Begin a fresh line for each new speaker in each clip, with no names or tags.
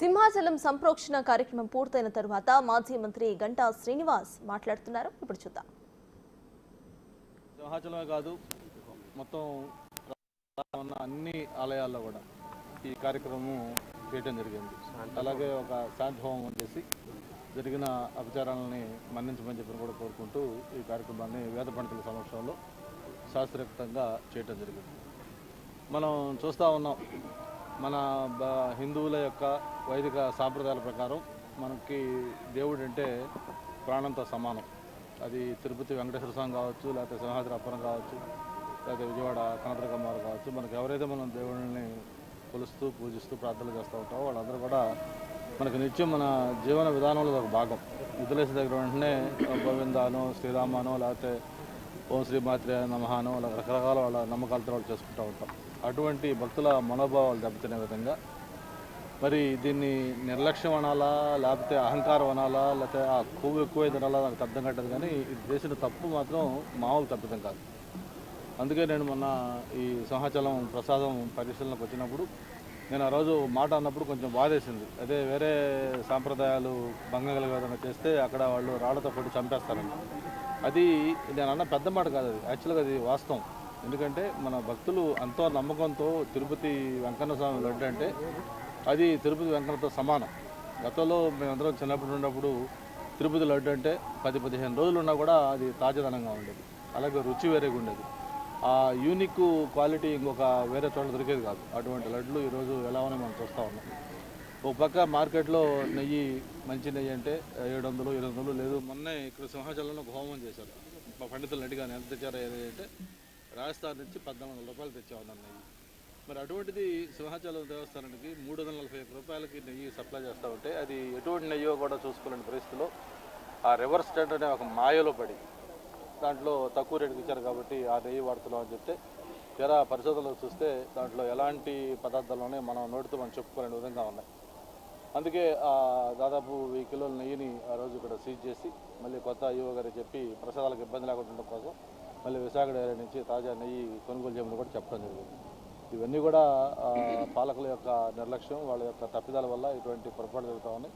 సింహాచలం సంప్రోక్షణ కార్యక్రమం పూర్తయిన తరువాత మాజీ మంత్రి గంటా శ్రీనివాస్ మాట్లాడుతున్నారు. ఇప్పుడు చూద్దాం.
సింహాచలమే కాదు, మొత్తం ఉన్న అన్ని ఆలయాల్లో కూడా ఈ కార్యక్రమం చేయడం జరిగింది. అలాగే ఒక శాంతి హోమం చేసి జరిగిన అపచారాలని మన్నించమని చెప్పి కూడా కోరుకుంటూ ఈ కార్యక్రమాన్ని వేద పండితుల సమక్షంలో శాస్త్రయుక్తంగా చేయడం జరిగింది. మనం చూస్తూ ఉన్నాం, మన హిందువుల యొక్క వైదిక సాంప్రదాయాల ప్రకారం మనకి దేవుడు అంటే ప్రాణంతో సమానం. అది తిరుపతి వెంకటేశ్వర స్వామి కావచ్చు, లేకపోతే సింహాద్రి అప్పరం కావచ్చు, లేకపోతే విజయవాడ కనకదుర్గమ్మ కావచ్చు, మనకు ఎవరైతే మనం దేవుడిని కొలుస్తూ పూజిస్తూ ప్రార్థనలు చేస్తూ ఉంటామో వాళ్ళందరూ కూడా మనకు నిత్యం మన జీవన విధానంలో ఒక భాగం. నిద్రలేసిన దగ్గర వెంటనే గోవిందానో శ్రీరామానో లేకపోతే ఓం శ్రీమాత్రే నమహానో రకరకాల వాళ్ళ నమ్మకాలతో వాళ్ళు చేసుకుంటూ ఉంటాం. అటువంటి భక్తుల మనోభావాలు దెబ్బతినే విధంగా మరి దీన్ని నిర్లక్ష్యం అనాలా, లేకపోతే అహంకారం అనాలా, లేకపోతే ఆ కొవ్వు ఎక్కువ తినాలా నాకు అర్థం కట్టదు. కానీ ఇది చేసిన తప్పు మాత్రం మామూలు తప్పిదం కాదు. అందుకే నేను మొన్న ఈ సింహాచలం ప్రసాదం పరిశీలనకు వచ్చినప్పుడు నేను ఆ రోజు మాట అన్నప్పుడు కొంచెం బాధేసింది. అదే వేరే సాంప్రదాయాలు భంగం కలిగే విధంగా చేస్తే అక్కడ వాళ్ళు రాళ్లతో కొట్టి చంపేస్తారని. అది నేను అన్న పెద్ద మాట కాదు, అది యాక్చువల్గా అది వాస్తవం. ఎందుకంటే మన భక్తులు ఎంతో నమ్మకంతో తిరుపతి వెంకన్న స్వామి లడ్డు అంటే అది తిరుపతి వెంకన్నతో సమానం. గతంలో మేమందరం చిన్నప్పుడు ఉన్నప్పుడు తిరుపతి లడ్డు అంటే 10-15 రోజులు ఉన్నా కూడా అది తాజాదనంగా ఉండేది. అలాగే రుచి వేరేగా ఉండేది. ఆ యూనిక్ క్వాలిటీ ఇంకొక వేరే చోట్ల దొరికేది కాదు. అటువంటి లడ్లు ఈరోజు ఎలా ఉన్నాయో మనం చూస్తూ ఉన్నాం. ఒక పక్క మార్కెట్లో నెయ్యి, మంచి నెయ్యి అంటే 700-800 లేదు. మొన్నే ఇక్కడ సింహాచలంలో ఒక హోమం చేశారు. మా పండితులు అడిగాను ఎంత తెచ్చారో ఏదంటే రాజస్థాన్ నుంచి 1400 రూపాయలు తెచ్చామన్నారు నెయ్యి. మరి అటువంటిది సింహాచలం దేవస్థానానికి 345 రూపాయలకి నెయ్యి సప్లై చేస్తూ ఉంటే అది ఎటువంటి నెయ్యో కూడా చూసుకోలేని పరిస్థితిలో ఆ రివర్స్ టెండర్ అనే ఒక మాయలో పడి దాంట్లో తక్కువ రేటుకి ఇచ్చారు కాబట్టి ఆ నెయ్యి వాడుతున్నాం అని చెప్తే తీరా పరిశోధనలు చూస్తే దాంట్లో ఎలాంటి పదార్థాలు మనం నోటితో మనం చెప్పుకోలేని విధంగా ఉన్నాయి. అందుకే దాదాపు 1000 కిలోల నెయ్యిని ఆ రోజు ఇక్కడ సీజ్ చేసి మళ్ళీ కొత్త ఈవో గారికి చెప్పి ప్రసాదాలకు ఇబ్బంది లేకుండా ఉండడం కోసం మళ్ళీ విశాఖ డైరీ నుంచి తాజా నెయ్యి కొనుగోలు చేయమని కూడా చెప్పడం జరిగింది. ఇవన్నీ కూడా పాలకుల యొక్క నిర్లక్ష్యం, వాళ్ళ యొక్క తప్పిదాల వల్ల ఇటువంటి పొరపాటు జరుగుతూ ఉన్నాయి.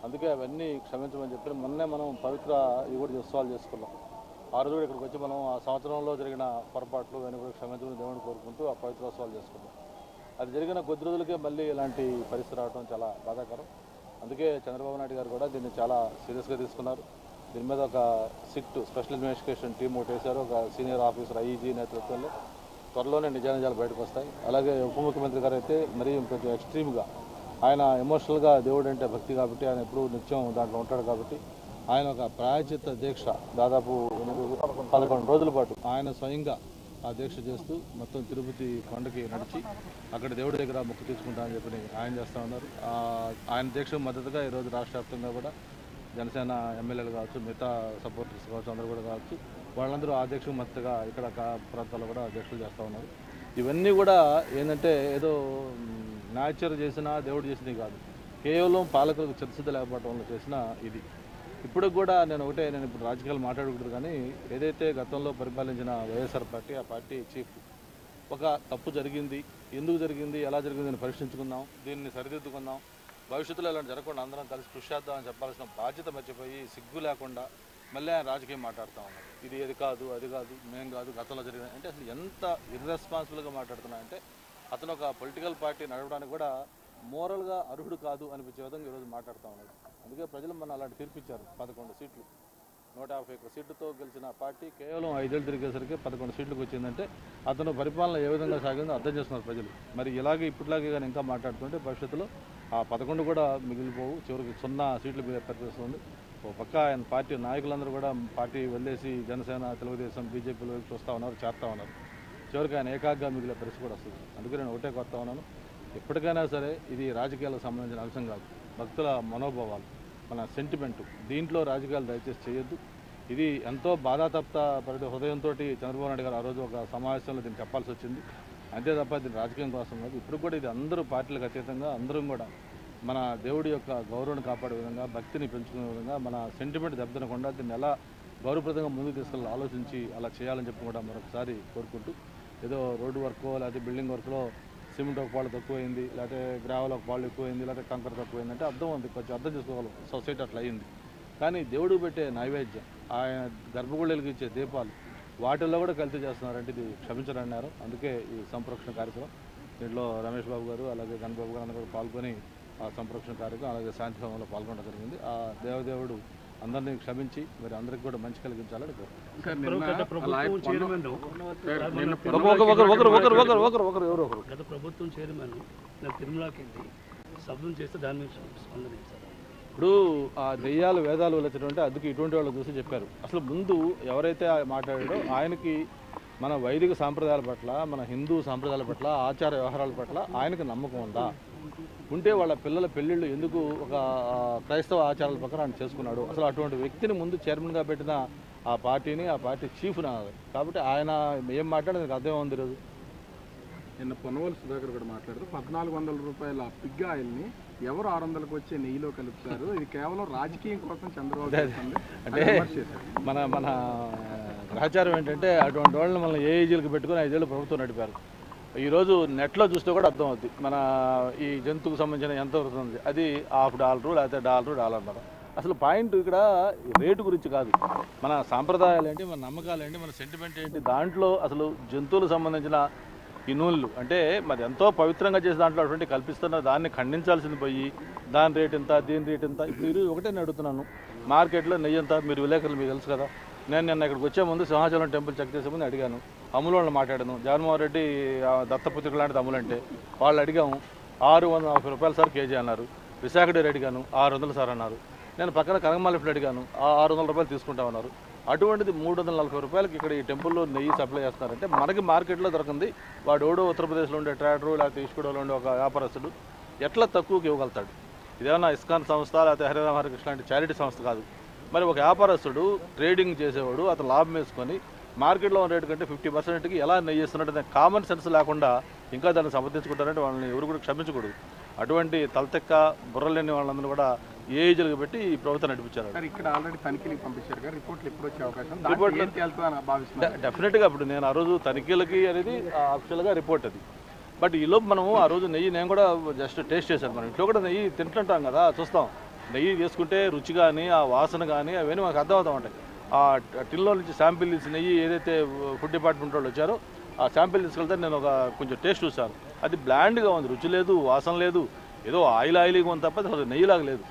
అందుకే అవన్నీ క్షమించమని చెప్పి మొన్నే మనం పవిత్ర యుగుడి ఉత్సవాలు చేసుకున్నాం. ఆ రోజు కూడా ఇక్కడికి వచ్చి మనం ఆ సంవత్సరంలో జరిగిన పొరపాట్లు ఇవన్నీ కూడా క్షమించమని దేవుడిని కోరుకుంటూ ఆ పవిత్రోత్సవాలు చేసుకున్నాం. అది జరిగిన కొద్ది రోజులకే మళ్ళీ ఇలాంటి పరిస్థితి రావడం చాలా బాధాకరం. అందుకే చంద్రబాబు నాయుడు గారు కూడా దీన్ని చాలా సీరియస్గా తీసుకున్నారు. దీని మీద ఒక సిట్ స్పెషల్ ఇన్వెస్టిగేషన్ టీం ఒకటి వేశారు. ఒక సీనియర్ ఆఫీసర్ ఐజీ నేతృత్వంలో త్వరలోనే నిజాలు బయటకు వస్తాయి. అలాగే ఉప ముఖ్యమంత్రి గారు అయితే మరీ కొంచెం ఎక్స్ట్రీమ్గా ఆయన ఎమోషనల్గా దేవుడు అంటే భక్తి కాబట్టి ఆయన ఎప్పుడూ నిత్యం దాంట్లో ఉంటాడు కాబట్టి ఆయన ఒక ప్రాయచిత్త దీక్ష దాదాపు 11 రోజుల పాటు ఆయన స్వయంగా ఆ దీక్ష చేస్తూ మొత్తం తిరుపతి కొండకి నడిచి అక్కడ దేవుడి దగ్గర మొక్కు తీసుకుంటా అని చెప్పి ఆయన చేస్తూ ఉన్నారు. ఆయన దీక్షకు మద్దతుగా ఈరోజు రాష్ట్ర వ్యాప్తంగా కూడా జనసేన ఎమ్మెల్యేలు కావచ్చు, మిగతా సపోర్టర్స్ కావచ్చు, అందరూ కూడా కావచ్చు, వాళ్ళందరూ ఆ దీక్షకు మద్దతుగా ఇక్కడ ప్రాంతాల్లో కూడా దీక్షలు చేస్తూ ఉన్నారు. ఇవన్నీ కూడా ఏంటంటే ఏదో న్యాచర్ చేసినా దేవుడు చేసినవి కాదు, కేవలం పాలకులకు చిత్తశుద్ధి లేకపోవడం వల్ల చేసిన ఇది. ఇప్పుడు కూడా నేను ఇప్పుడు రాజకీయాలు మాట్లాడకూడదు, కానీ ఏదైతే గతంలో పరిపాలించిన వైఎస్ఆర్ పార్టీ, ఆ పార్టీ చీఫ్ ఒక తప్పు జరిగింది, ఎందుకు జరిగింది, ఎలా జరిగింది అని పరీక్షించుకుందాం, దీన్ని సరిదిద్దుకుందాం, భవిష్యత్తులో ఇలాంటి జరగకుండా అందరం కలిసి కృషి చేద్దామని చెప్పాల్సిన బాధ్యత మర్చిపోయి సిగ్గు లేకుండా మళ్ళీ ఆయన రాజకీయం మాట్లాడుతూ ఉన్నారు. ఇది ఏది కాదు, అది కాదు, మేం కాదు, గతంలో జరిగింది అంటే అసలు ఎంత ఇర్రెస్పాన్సిబుల్గా మాట్లాడుతున్నా అంటే అతను ఒక పొలిటికల్ పార్టీ నడవడానికి కూడా మోరల్గా అర్హుడు కాదు అనిపించే విధంగా ఈరోజు మాట్లాడుతూ ఉన్నారు. అందుకే ప్రజలు మన అలాంటి తీర్పిచ్చారు. 11 సీట్లు 151 సీట్లతో గెలిచిన పార్టీ కేవలం 5 ఏళ్ళు తిరిగేసరికి 11 సీట్లకు వచ్చిందంటే అతను పరిపాలన ఏ విధంగా సాగిందో అర్థం చేస్తున్నారు ప్రజలు. మరి ఇలాగే ఇప్పటిలాగే కానీ ఇంకా మాట్లాడుతుంటే భవిష్యత్తులో ఆ 11 కూడా మిగిలిపోవు, చివరికి 0 సీట్లు మీద పరిస్థితుంది. ఓ పక్క ఆయన పార్టీ నాయకులందరూ కూడా పార్టీ వదిలేసి జనసేన, తెలుగుదేశం, బీజేపీలో చూస్తూ ఉన్నారు, చేస్తూ ఉన్నారు. చివరికి ఆయన ఏకాగ్గా మిగిలే పరిస్థితి కూడా వస్తుంది. అందుకే నేను ఒకటే కొత్తా ఉన్నాను, ఎప్పటికైనా సరే ఇది రాజకీయాలకు సంబంధించిన అంశం కాదు, భక్తుల మనోభావాలు, మన సెంటిమెంటు. దీంట్లో రాజకీయాలు దయచేసి చేయొద్దు. ఇది ఎంతో బాధాతప్త హృదయంతో చంద్రబాబు నాయుడు గారు ఆ రోజు ఒక సమావేశంలో దీన్ని చెప్పాల్సి వచ్చింది. అంతే తప్ప దీని రాజకీయం కోసం కాదు. ఇప్పుడు కూడా ఇది అందరూ పార్టీలకు అతీతంగా అందరం కూడా మన దేవుడి యొక్క గౌరవాన్ని కాపాడే విధంగా, భక్తిని పెంచుకునే విధంగా, మన సెంటిమెంట్ దెబ్బతినకుండా దీన్ని ఎలా గౌరవప్రదంగా ముందుకు తీసుకెళ్ళి ఆలోచించి అలా చేయాలని చెప్పి కూడా మరొకసారి కోరుకుంటూ, ఏదో రోడ్డు వర్కో లేకపోతే బిల్డింగ్ వర్క్లో సిమెంట్ ఒక పాలు తక్కువైంది, లేకపోతే గ్రావెల్ ఒక పాలు ఎక్కువైంది, లేకపోతే కంకర తక్కువైంది అంటే అర్థం ఉంది, కొంచెం అర్థం చేసుకోగలం. సొసైటీ అట్లా అయింది. కానీ దేవుడికి పెట్టే నైవేద్యం, ఆయన గర్భగుళ్ళకి ఇచ్చే దీపాలు, వాటిల్లో కూడా కల్తీ చేస్తున్నారంటే ఇది క్షమించరన్నారు. అందుకే ఈ సంరక్షణ కార్యక్రమం, దీంట్లో రమేష్ బాబు గారు అలాగే గణబాబు గారు అందరూ కూడా పాల్గొని ఆ సంరక్షణ కార్యక్రమం అలాగే శాంతి హోమంలో పాల్గొనడం జరిగింది. ఆ దేవదేవుడు అందరినీ క్షమించి మరి అందరికి కూడా మంచి కలిగించాలని
గత ప్రభుత్వం చైర్మన్ తిరుమలకి వెళ్ళి శబ్దం చేస్తే దాని మీద స్పందించారు.
ఇప్పుడు ఆ దెయ్యాలు వేదాలు వెళ్ళినటువంటి అందుకు ఇటువంటి వాళ్ళు చూసి చెప్పారు. అసలు ముందు ఎవరైతే మాట్లాడాడో ఆయనకి మన వైదిక సాంప్రదాయాల పట్ల, మన హిందూ సాంప్రదాయాల పట్ల, ఆచార వ్యవహారాల పట్ల ఆయనకు నమ్మకం ఉందా? ఉంటే వాళ్ళ పిల్లల పెళ్ళిళ్ళు ఎందుకు ఒక క్రైస్తవ ఆచారాల ప్రకారం ఆయన చేసుకున్నాడు? అసలు అటువంటి వ్యక్తిని ముందు చైర్మన్గా పెట్టిన ఆ పార్టీని, ఆ పార్టీ చీఫ్ కాబట్టి ఆయన ఏం మాట్లాడేది అర్థం ఉంది. రోజు
నిన్న పొన్నవోలు సుధాకర్ కూడా మాట్లాడుతూ 1400 రూపాయల పిగ్ ఆయిల్ని ఎవరు 600కు వచ్చే నెయ్యిలో కలుపుతారు, ఇది కేవలం రాజకీయం కోసం చంద్రబాబు
అంటే మన మన గ్రహచారం ఏంటంటే అటువంటి వాళ్ళని మనం ఏ ఏజీలకు పెట్టుకుని 5 ఏళ్ళు ప్రభుత్వం నడిపారు. ఈరోజు నెట్లో చూస్తే కూడా అర్థం అవుతుంది మన ఈ జంతువుకు సంబంధించిన ఎంత వస్తుంది, అది $1/2 లేకపోతే $1.5. అసలు పాయింట్ ఇక్కడ రేటు గురించి కాదు, మన సాంప్రదాయాలు ఏంటి, మన నమ్మకాలు ఏంటి, మన సెంటిమెంట్ ఏంటి, దాంట్లో అసలు జంతువులకు సంబంధించిన ఈ నూనెలు అంటే మరి ఎంతో పవిత్రంగా చేసే దాంట్లో అటువంటి కల్పిస్తున్న దాన్ని ఖండించాల్సింది పోయి దాని రేట్ ఎంత, దీని రేట్ ఎంత. ఇప్పుడు ఒకటే నేను అడుగుతున్నాను, మార్కెట్లో నెయ్యి ఎంత? మీరు విలేకరులు మీకు తెలుసు కదా. నేను నిన్న ఇక్కడికి వచ్చే ముందు సింహాచలం టెంపుల్ చెక్ చేసే ముందు అడిగాను, అమ్ములను మాట్లాడాను. జగన్మోహన్ రెడ్డి దత్తపుత్రిక లాంటిది అమ్ములంటే వాళ్ళు అడిగాము $640 సార్ కేజీ అన్నారు. విశాఖ డైరీ అడిగాను $600 సార్ అన్నారు. నేను పక్కన కనకమాలిఫ్లో అడిగాను $600 తీసుకుంటామన్నారు. అటువంటిది $340 ఇక్కడ ఈ టెంపుల్లో నెయ్యి సప్లై చేస్తున్నారంటే మనకి మార్కెట్లో దొరకంది వాడు ఉత్తరప్రదేశ్లో ఉండే ట్రాక్టరు లేకపోతే ఈస్కూడలో ఉండే ఒక వ్యాపారస్తుడు ఎట్లా తక్కువకి ఇవ్వగలుగుతాడు? ఇదేమన్నా ఇస్కాన్ సంస్థ లేకపోతే హరిరామహరికృష్ణ లాంటి చారిటీ సంస్థ కాదు. మరి ఒక వ్యాపారస్తుడు ట్రేడింగ్ చేసేవాడు అతను లాభం వేసుకొని మార్కెట్లో ఉన్న రేటు కంటే 50%కి ఎలా నెయ్యి ఇస్తున్నట్టు కామన్ సెన్స్ లేకుండా ఇంకా దాన్ని సమర్థించుకుంటారంటే వాళ్ళని ఎవరు కూడా క్షమించకూడదు. అటువంటి తలతెక్క బుర్రలేని వాళ్ళందరూ కూడా ఏజీలకు పెట్టి ఈ ప్రభుత్వం నడిపించారు.
ఇక్కడ ఆల్రెడీ తనిఖీలకు పంపించారు కదా, రిపోర్ట్లు ఎప్పుడు వచ్చే అవకాశం?
డెఫినెట్గా ఇప్పుడు నేను ఆ రోజు తనిఖీలకి అనేది అఫిషియల్గా రిపోర్ట్ అది. బట్ ఈలోపు మనము ఆ రోజు నెయ్యి నేను కూడా జస్ట్ టేస్ట్ చేశాను. మనం ఇంట్లో కూడా నెయ్యి తింటుంటాం కదా, చూస్తాం. నెయ్యి చేసుకుంటే రుచి కానీ ఆ వాసన కానీ అవన్నీ మనకు అర్థమవుతూ ఉంటాయి. ఆ టిన్లో నుంచి శాంపిల్ తీసి నెయ్యి ఏదైతే ఫుడ్ డిపార్ట్మెంట్ వాళ్ళు వచ్చారో ఆ శాంపిల్ తీసుకెళ్తే నేను కొంచెం టేస్ట్ చూశాను. అది బ్లాండ్గా ఉంది, రుచి లేదు, వాసన లేదు, ఏదో ఆయిలీగా ఉంది తప్ప అసలు నెయ్యిలాగా లేదు.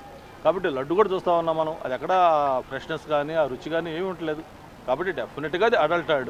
కాబట్టి లడ్డు కూడా చూస్తూ ఉన్నాం మనం, అది ఎక్కడ ఫ్రెష్నెస్ కానీ ఆ రుచి కానీ ఏమి ఉండలేదు. కాబట్టి డెఫినెట్గా అది అడల్టెడ్.